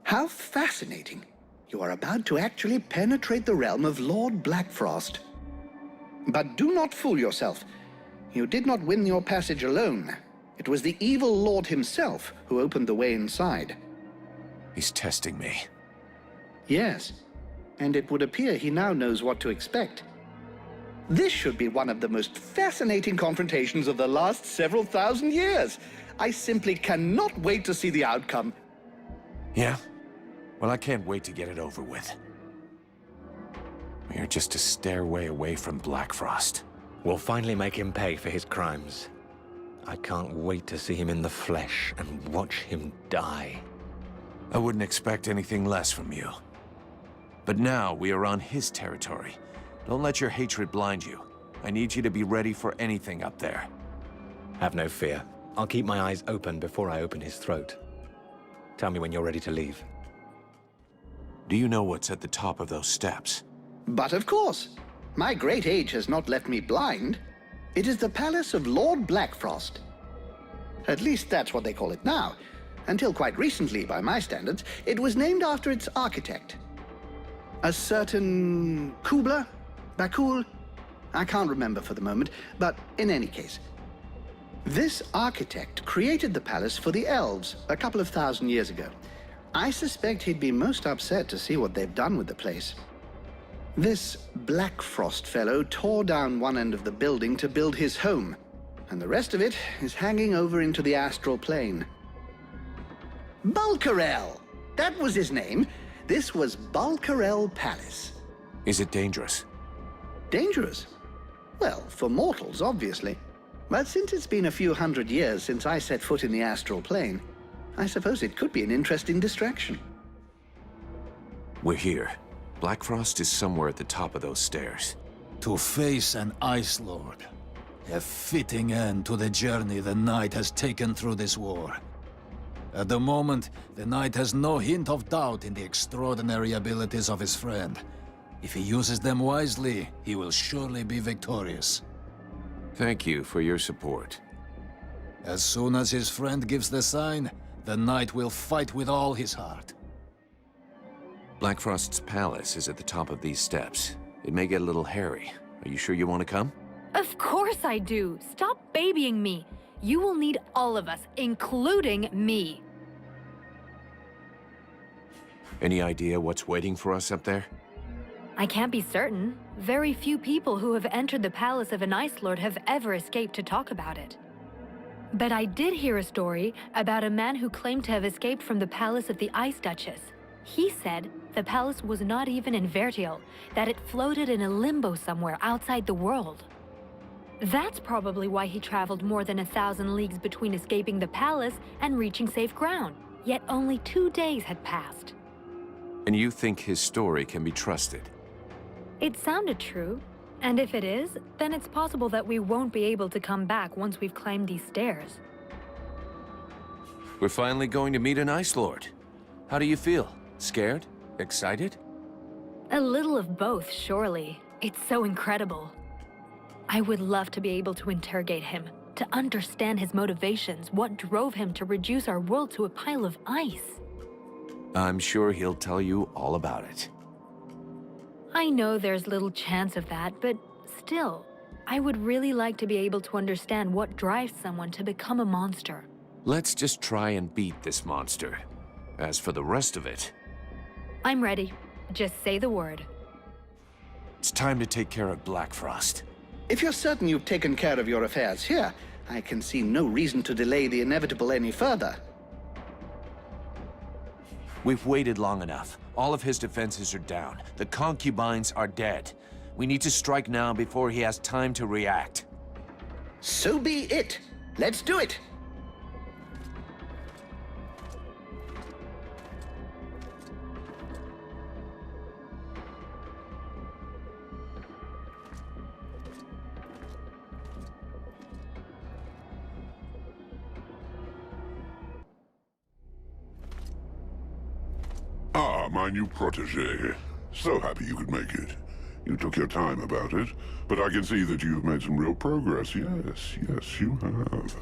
How fascinating. You are about to actually penetrate the realm of Lord Blackfrost. But do not fool yourself. You did not win your passage alone. It was the evil Lord himself who opened the way inside. He's testing me. Yes, and it would appear he now knows what to expect. This should be one of the most fascinating confrontations of the last several thousand years. I simply cannot wait to see the outcome. Yeah? Well, I can't wait to get it over with. We're just a stairway away from Blackfrost. We'll finally make him pay for his crimes. I can't wait to see him in the flesh and watch him die. I wouldn't expect anything less from you. But now we are on his territory. Don't let your hatred blind you. I need you to be ready for anything up there. Have no fear. I'll keep my eyes open before I open his throat. Tell me when you're ready to leave. Do you know what's at the top of those steps? But of course. My great age has not left me blind. It is the palace of Lord Blackfrost. At least that's what they call it now. Until quite recently, by my standards, it was named after its architect. A certain Kubla? Bakul? I can't remember for the moment, but in any case. This architect created the palace for the elves a couple of thousand years ago. I suspect he'd be most upset to see what they've done with the place. This Blackfrost fellow tore down one end of the building to build his home, and the rest of it is hanging over into the astral plane. Bulkarel! That was his name. This was Bulkarel Palace. Is it dangerous? Dangerous? Well, for mortals, obviously. But since it's been a few hundred years since I set foot in the astral plane, I suppose it could be an interesting distraction. We're here. Blackfrost is somewhere at the top of those stairs. To face an Ice Lord. A fitting end to the journey the Knight has taken through this war. At the moment, the Knight has no hint of doubt in the extraordinary abilities of his friend. If he uses them wisely, he will surely be victorious. Thank you for your support. As soon as his friend gives the sign, the Knight will fight with all his heart. Blackfrost's palace is at the top of these steps. It may get a little hairy. Are you sure you want to come? Of course I do. Stop babying me. You will need all of us, including me. Any idea what's waiting for us up there? I can't be certain. Very few people who have entered the palace of an Ice Lord have ever escaped to talk about it. But I did hear a story about a man who claimed to have escaped from the palace of the Ice Duchess. He said the palace was not even in Vertiel, that it floated in a limbo somewhere outside the world. That's probably why he traveled more than 1,000 leagues between escaping the palace and reaching safe ground. Yet only 2 days had passed. And you think his story can be trusted? It sounded true. And if it is, then it's possible that we won't be able to come back once we've climbed these stairs. We're finally going to meet an Ice Lord. How do you feel? Scared? Excited? A little of both, surely. It's so incredible. I would love to be able to interrogate him, to understand his motivations, what drove him to reduce our world to a pile of ice. I'm sure he'll tell you all about it. I know there's little chance of that, but still, I would really like to be able to understand what drives someone to become a monster. Let's just try and beat this monster. As for the rest of it... I'm ready. Just say the word. It's time to take care of Blackfrost. If you're certain you've taken care of your affairs here, I can see no reason to delay the inevitable any further. We've waited long enough. All of his defenses are down. The concubines are dead. We need to strike now before he has time to react. So be it. Let's do it. Ah, my new protege. So happy you could make it. You took your time about it, but I can see that you've made some real progress. Yes, you have.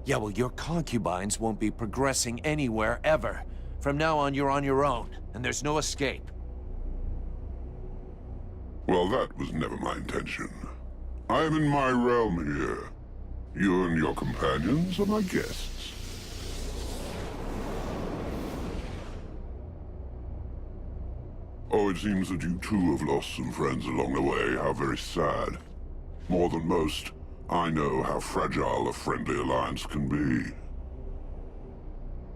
Yeah, well, your concubines won't be progressing anywhere, ever. From now on, you're on your own, and there's no escape. Well, that was never my intention. I am in my realm here. You and your companions are my guests. Oh, it seems that you too have lost some friends along the way. How very sad. More than most, I know how fragile a friendly alliance can be.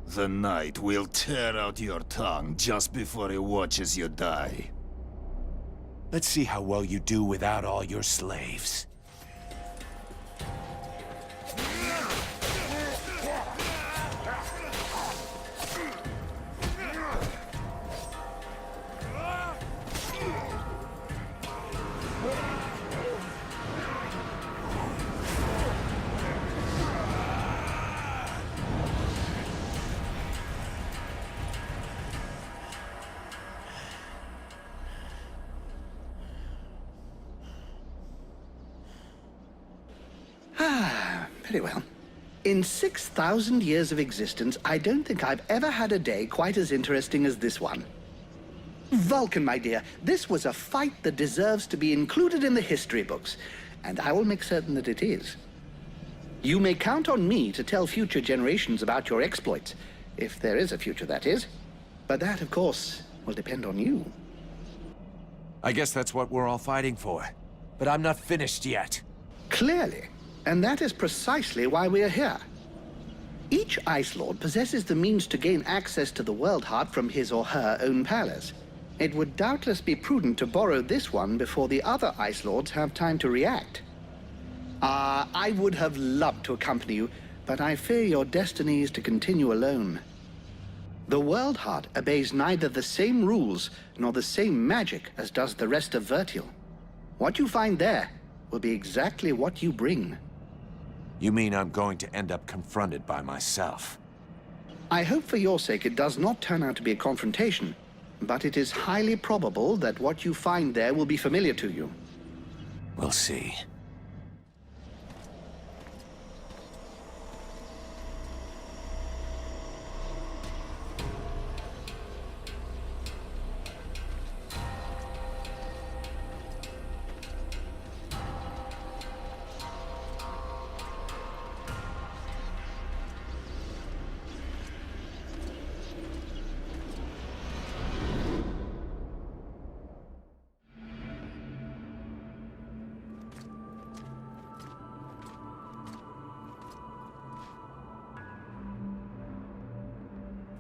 The Knight will tear out your tongue just before he watches you die. Let's see how well you do without all your slaves. Very well. In 6,000 years of existence, I don't think I've ever had a day quite as interesting as this one. Vulcan, my dear, this was a fight that deserves to be included in the history books, and I will make certain that it is. You may count on me to tell future generations about your exploits, if there is a future, that is. But that, of course, will depend on you. I guess that's what we're all fighting for. But I'm not finished yet. Clearly. And that is precisely why we are here. Each Ice Lord possesses the means to gain access to the World Heart from his or her own palace. It would doubtless be prudent to borrow this one before the other Ice Lords have time to react. I would have loved to accompany you, but I fear your destiny is to continue alone. The World Heart obeys neither the same rules nor the same magic as does the rest of Vertial. What you find there will be exactly what you bring. You mean I'm going to end up confronted by myself? I hope for your sake it does not turn out to be a confrontation, but it is highly probable that what you find there will be familiar to you. We'll see.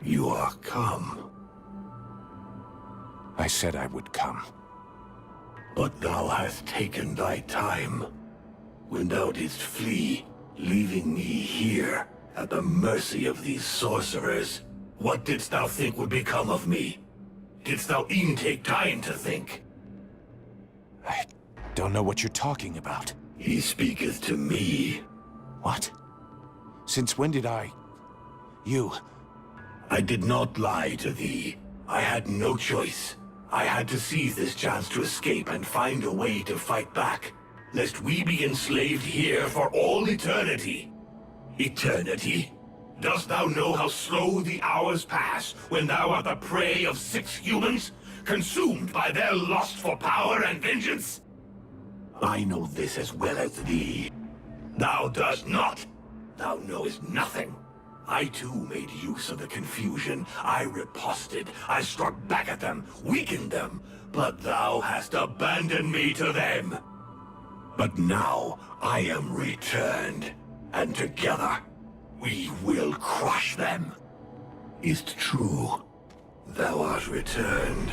You are come. I said I would come. But thou hast taken thy time. When thou didst flee, leaving me here, at the mercy of these sorcerers, what didst thou think would become of me? Didst thou e'en take time to think? I don't know what you're talking about. He speaketh to me. What? Since when did You... I did not lie to thee. I had no choice. I had to seize this chance to escape and find a way to fight back, lest we be enslaved here for all eternity. Eternity? Dost thou know how slow the hours pass when thou art the prey of 6 humans, consumed by their lust for power and vengeance? I know this as well as thee. Thou dost not. Thou knowest nothing. I too made use of the confusion. I riposted. I struck back at them, weakened them. But thou hast abandoned me to them. But now I am returned, and together we will crush them. Is't true? Thou art returned.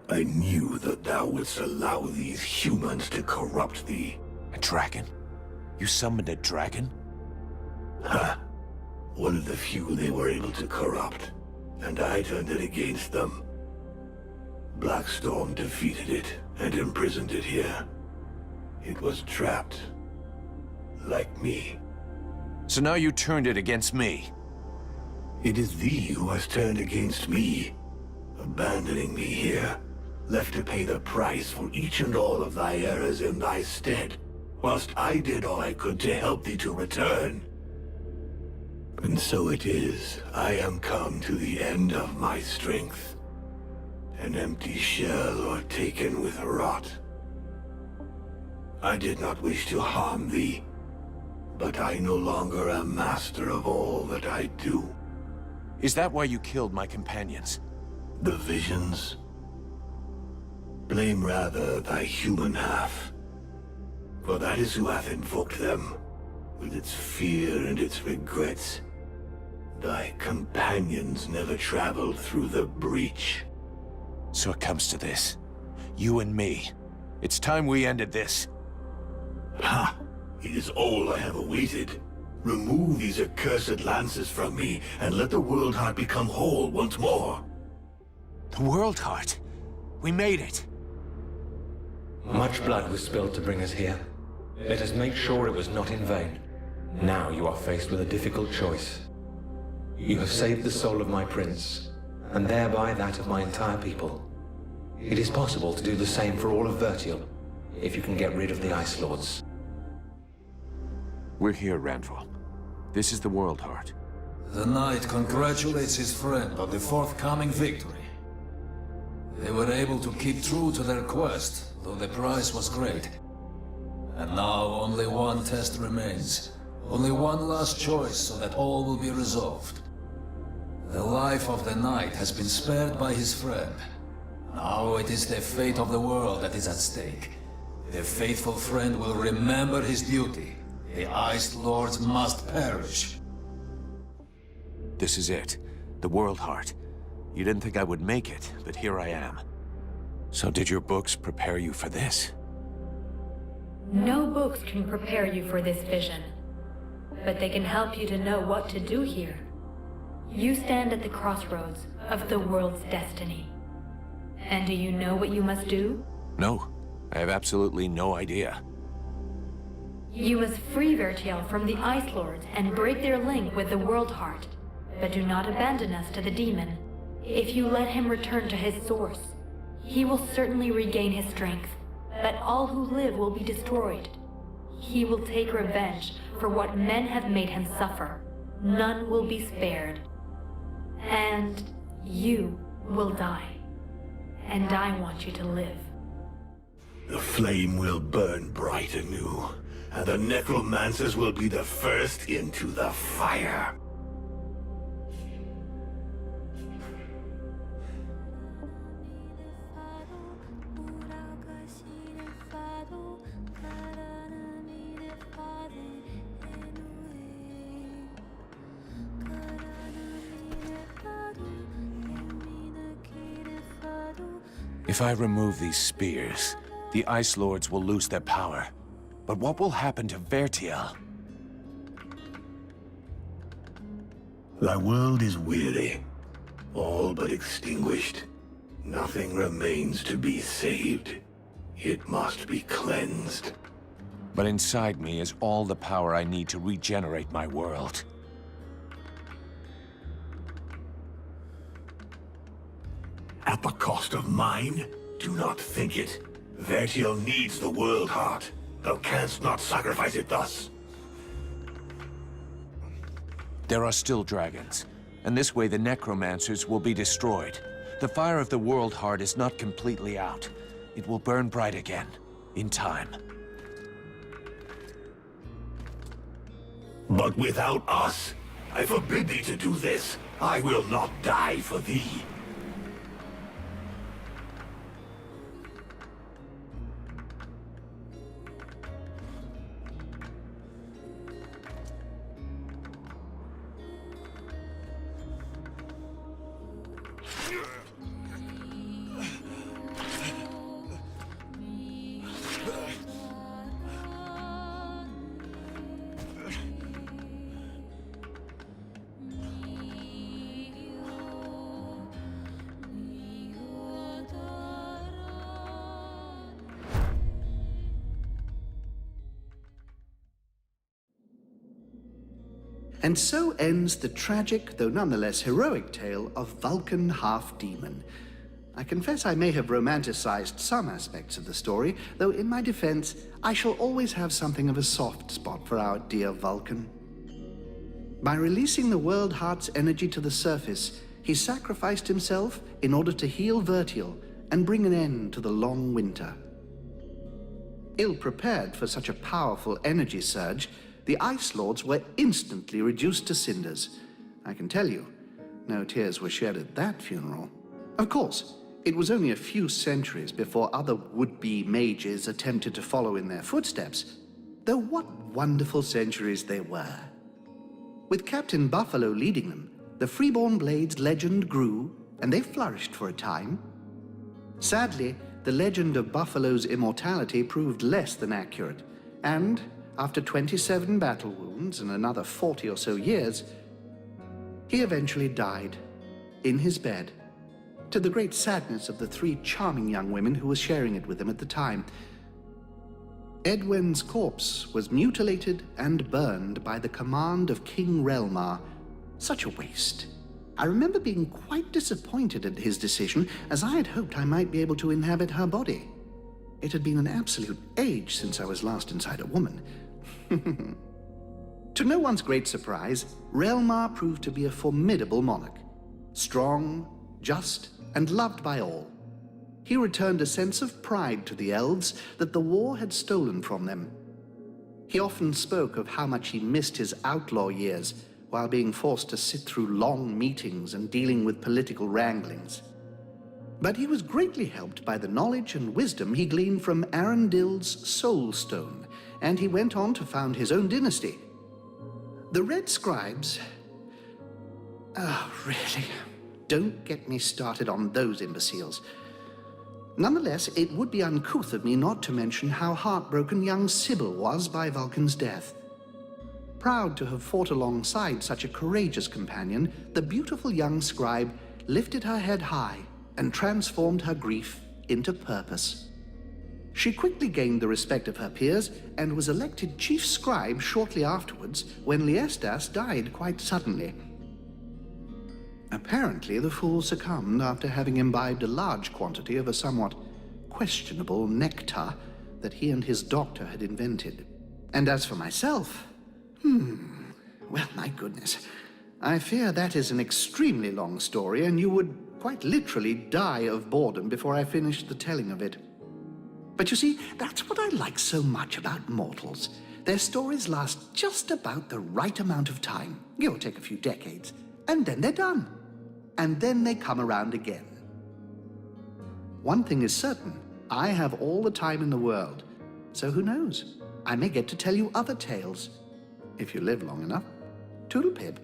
I knew that thou wouldst allow these humans to corrupt thee. A dragon? You summoned a dragon? Ha! One of the few they were able to corrupt, and I turned it against them. Blackstorm defeated it and imprisoned it here. It was trapped, like me. So now you turned it against me. It is thee who has turned against me, abandoning me here, left to pay the price for each and all of thy errors in thy stead, whilst I did all I could to help thee to return. And so it is, I am come to the end of my strength, an empty shell or taken with rot. I did not wish to harm thee, but I no longer am master of all that I do. Is that why you killed my companions? The visions? Blame rather thy human half, for that is who hath invoked them, with its fear and its regrets. Thy companions never traveled through the breach. So it comes to this. You and me. It's time we ended this. Ha! It is all I have awaited. Remove these accursed lances from me, and let the World Heart become whole once more. The World Heart. We made it. Much blood was spilled to bring us here. Let us make sure it was not in vain. Now you are faced with a difficult choice. You have saved the soul of my prince, and thereby that of my entire people. It is possible to do the same for all of Vertial, if you can get rid of the Ice Lords. We're here, Randall. This is the World Heart. The knight congratulates his friend on the forthcoming victory. They were able to keep true to their quest, though the price was great. And now only one test remains. Only one last choice so that all will be resolved. The life of the knight has been spared by his friend. Now it is the fate of the world that is at stake. The faithful friend will remember his duty. The Ice Lords must perish. This is it. The World Heart. You didn't think I would make it, but here I am. So did your books prepare you for this? No books can prepare you for this vision, but they can help you to know what to do here. You stand at the crossroads of the world's destiny. And do you know what you must do? No. I have absolutely no idea. You must free Vertiel from the Ice Lords and break their link with the World Heart. But do not abandon us to the demon. If you let him return to his source, he will certainly regain his strength, but all who live will be destroyed. He will take revenge for what men have made him suffer. None will be spared. And you will die. And I want you to live. The flame will burn bright anew, and the necromancers will be the first into the fire. If I remove these spears, the Ice Lords will lose their power. But what will happen to Vertiel? Thy world is weary, all but extinguished. Nothing remains to be saved. It must be cleansed. But inside me is all the power I need to regenerate my world. At the cost of mine? Do not think it. Vertiel needs the World Heart. Thou canst not sacrifice it thus. There are still dragons, and this way the necromancers will be destroyed. The fire of the World Heart is not completely out. It will burn bright again, in time. But without us, I forbid thee to do this. I will not die for thee. And so ends the tragic, though nonetheless heroic tale of Vulcan Half-Demon. I confess I may have romanticized some aspects of the story, though in my defense, I shall always have something of a soft spot for our dear Vulcan. By releasing the World Heart's energy to the surface, he sacrificed himself in order to heal Vertial and bring an end to the long winter. Ill-prepared for such a powerful energy surge, the Ice Lords were instantly reduced to cinders. I can tell you, no tears were shed at that funeral. Of course, it was only a few centuries before other would-be mages attempted to follow in their footsteps, though what wonderful centuries they were. With Captain Buffalo leading them, the Freeborn Blades legend grew, and they flourished for a time. Sadly, the legend of Buffalo's immortality proved less than accurate, and after 27 battle wounds and another 40 or so years, he eventually died in his bed, to the great sadness of the 3 charming young women who were sharing it with him at the time. Edwin's corpse was mutilated and burned by the command of King Relmar. Such a waste. I remember being quite disappointed at his decision, as I had hoped I might be able to inhabit her body. It had been an absolute age since I was last inside a woman. To no one's great surprise, Relmar proved to be a formidable monarch. Strong, just, and loved by all. He returned a sense of pride to the elves that the war had stolen from them. He often spoke of how much he missed his outlaw years while being forced to sit through long meetings and dealing with political wranglings. But he was greatly helped by the knowledge and wisdom he gleaned from Arundil's Soul Stone, and he went on to found his own dynasty. The Red Scribes... Oh, really? Don't get me started on those imbeciles. Nonetheless, it would be uncouth of me not to mention how heartbroken young Sybil was by Vulcan's death. Proud to have fought alongside such a courageous companion, the beautiful young scribe lifted her head high and transformed her grief into purpose. She quickly gained the respect of her peers and was elected chief scribe shortly afterwards when Liestas died quite suddenly. Apparently, the fool succumbed after having imbibed a large quantity of a somewhat questionable nectar that he and his doctor had invented. And as for myself, well, my goodness, I fear that is an extremely long story, and you would quite literally die of boredom before I finished the telling of it. But you see, that's what I like so much about mortals. Their stories last just about the right amount of time, give or take a few decades, and then they're done. And then they come around again. One thing is certain, I have all the time in the world, so who knows? I may get to tell you other tales, if you live long enough. Toodle-pip.